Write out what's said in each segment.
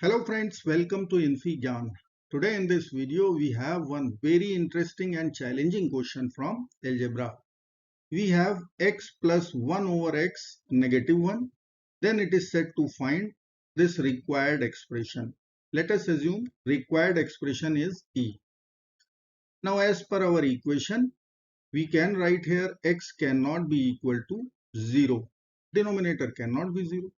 Hello friends, welcome to infyGyan. Today in this video we have one very interesting and challenging question from algebra. We have x plus 1 over x negative 1. Then it is said to find this required expression. Let us assume required expression is e. Now as per our equation, we can write here x cannot be equal to 0. Denominator cannot be 0.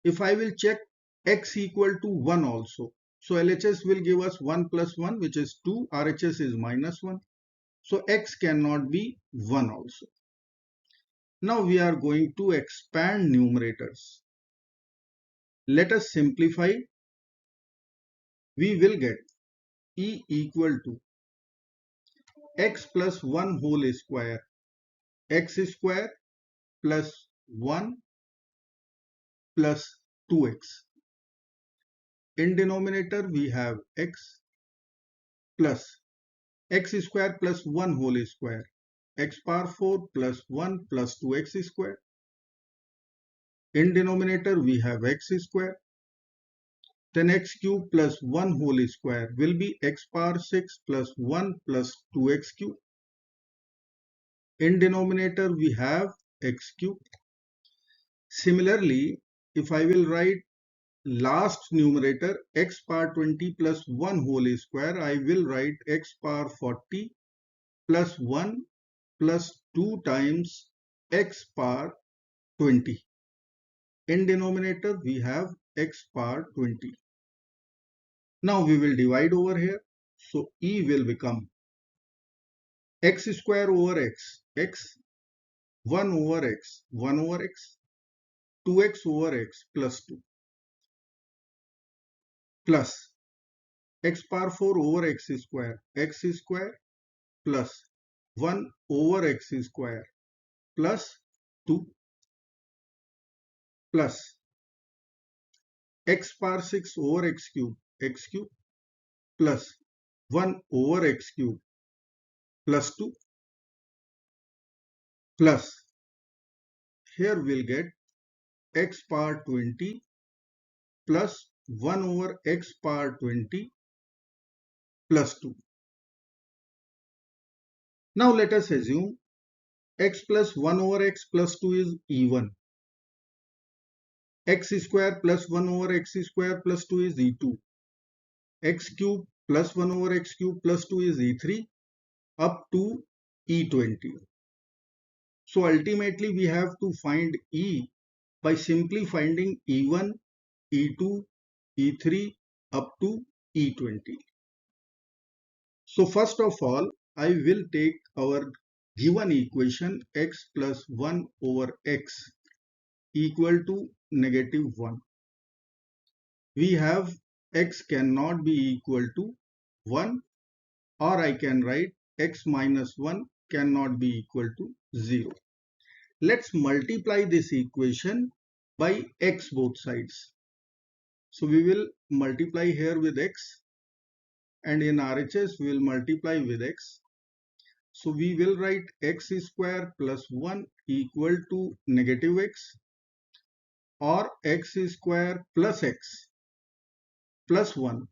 If I will check x equal to 1 also. So LHS will give us 1 plus 1 which is 2. RHS is minus 1. So x cannot be 1 also. Now we are going to expand numerators. Let us simplify. We will get e equal to x plus 1 whole square. X square plus 1 plus 2x. In denominator we have x plus x square plus 1 whole square, x power 4 plus 1 plus 2x square. In denominator we have x square. Then x cube plus 1 whole square will be x power 6 plus 1 plus 2x cube. In denominator we have x cube. Similarly, if I will write last numerator x power 20 plus 1 whole square, I will write x power 40 plus 1 plus 2 times x power 20. In denominator we have x power 20. Now we will divide over here. So e will become x square over x, 1 over x, 1 over x, 2x over x plus 2 plus x power 4 over x square plus 1 over x square plus 2 plus x power 6 over x cube plus 1 over x cube plus 2 plus here we'll get x power 20 plus 1 over x power 20 plus 2. Now let us assume x plus 1 over x plus 2 is even. X square plus 1 over x square plus 2 is e2. X cube plus 1 over x cube plus 2 is e3 up to e20. So ultimately we have to find e by simply finding e1, e2, e3 up to e20. So first of all, I will take our given equation x plus 1 over x equal to negative 1. We have x cannot be equal to 1, or I can write x minus 1 cannot be equal to 0. Let's multiply this equation by x both sides. So we will multiply here with x, and in RHS we will multiply with x. So we will write x square plus 1 equal to negative x, or x square plus x plus 1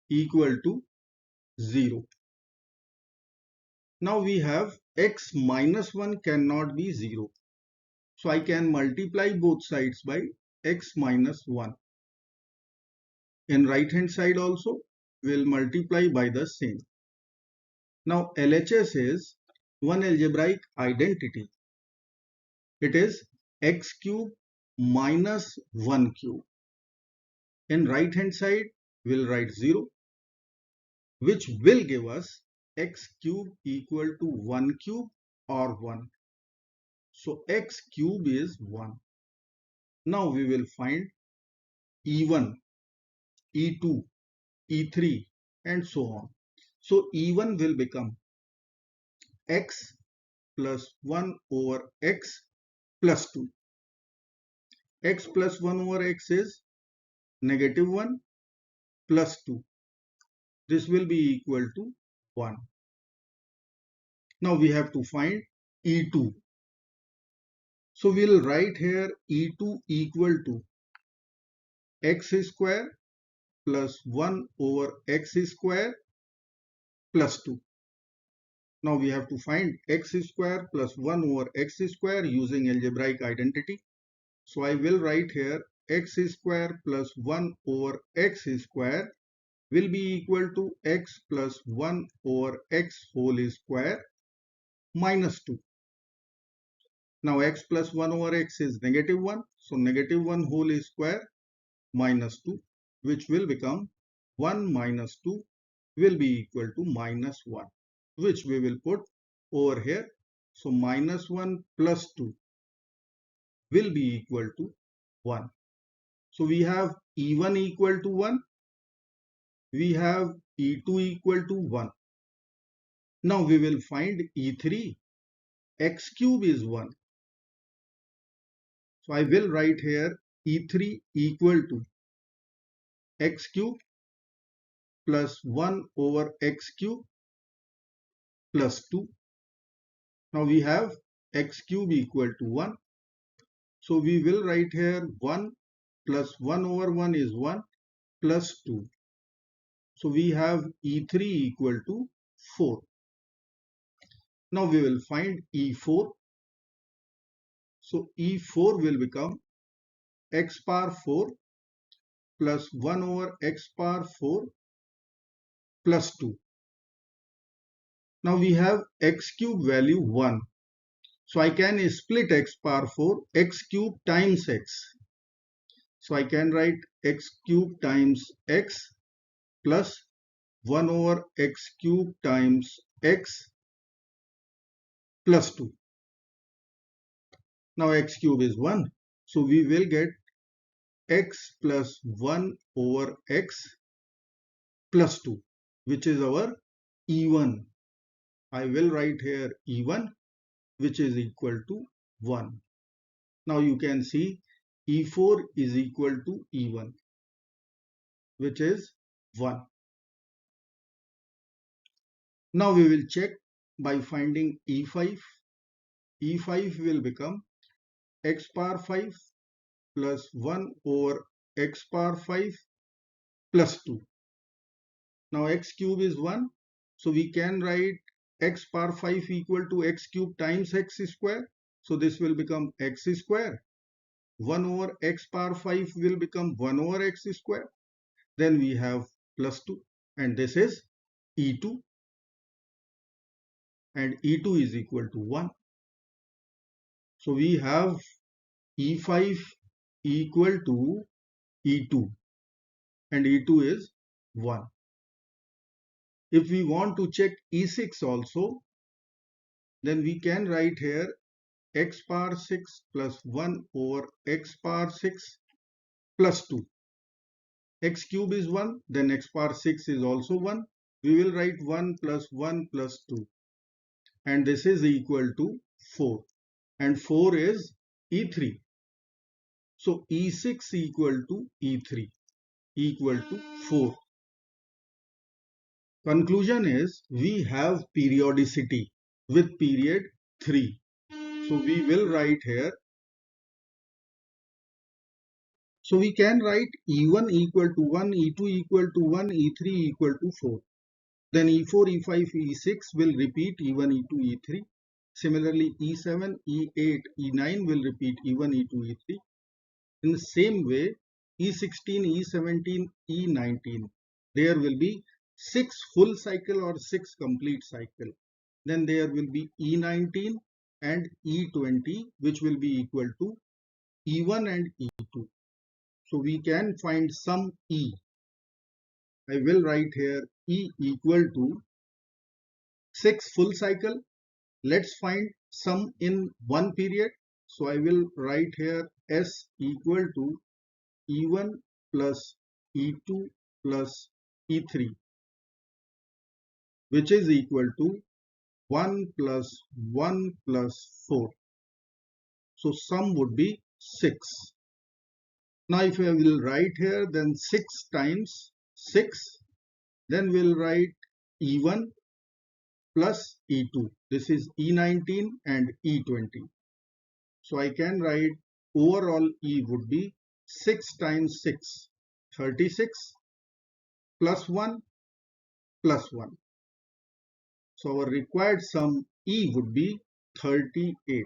equal to 0. Now we have x minus 1 cannot be 0. So I can multiply both sides by x minus 1. In right hand side also we will multiply by the same. Now LHS is one algebraic identity. It is x cube minus 1 cube. In right hand side we will write 0, which will give us x cube equal to 1 cube or 1. So x cube is 1. Now we will find e1, e2, e3 and so on. So e1 will become x plus 1 over x plus 2. X plus 1 over x is negative 1 plus 2. This will be equal to 1. Now we have to find e2. So we will write here e2 equal to x square plus 1 over x square plus 2. Now we have to find x square plus 1 over x square using algebraic identity. So I will write here x square plus 1 over x square will be equal to x plus 1 over x whole square minus 2. Now x plus 1 over x is negative 1. So negative 1 whole square minus 2, which will become 1 minus 2 will be equal to minus 1, which we will put over here. So minus 1 plus 2 will be equal to 1. So we have E1 equal to 1. We have E2 equal to 1. Now we will find E3. X cube is 1. So I will write here E3 equal to x cube plus 1 over x cube plus 2. Now we have x cube equal to 1. So we will write here 1 plus 1 over 1 is 1 plus 2. So we have E3 equal to 4. Now we will find E4. So E4 will become x power 4 plus 1 over x power 4 plus 2. Now we have x cube value 1. So I can split x power 4 x cube times x. So I can write x cube times x plus 1 over x cube times x plus 2. Now x cube is 1. So we will get x plus 1 over x plus 2, which is our E1. I will write here E1, which is equal to 1. Now you can see E4 is equal to E1, which is 1. Now we will check by finding E5. E5 will become x power 5 plus 1 over x power 5 plus 2. Now x cube is 1. So we can write x power 5 equal to x cube times x square. So this will become x square. 1 over x power 5 will become 1 over x square. Then we have plus 2. And this is E2. And E2 is equal to 1. So we have E5 equal to E2. And E2 is 1. If we want to check E6 also, then we can write here x power 6 plus 1 over x power 6 plus 2. X cube is 1, then x power 6 is also 1. We will write 1 plus 1 plus 2. And this is equal to 4. And 4 is E3. So E6 equal to E3 equal to 4. Conclusion is we have periodicity with period 3. So we will write here. So we can write E1 equal to 1, E2 equal to 1, E3 equal to 4. Then E4, E5, E6 will repeat E1, E2, E3. Similarly, E7, E8, E9 will repeat E1, E2, E3. In the same way, E16, E17, E19, there will be 6 full cycle or 6 complete cycle. Then there will be E19 and E20, which will be equal to E1 and E2. So we can find sum E. I will write here E equal to 6 full cycle. Let's find sum in one period. So I will write here S equal to E1 plus E2 plus E3, which is equal to 1 plus 1 plus 4. So sum would be 6. Now if I will write here, then 6 times 6, then we'll write E1 plus E2. This is E19 and E20. So I can write overall E would be 6 times 6, 36, plus 1, plus 1. So our required sum E would be 38.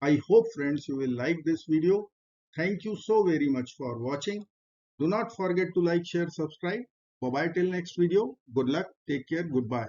I hope friends you will like this video. Thank you so very much for watching. Do not forget to like, share, subscribe. Bye bye till next video. Good luck. Take care. Goodbye.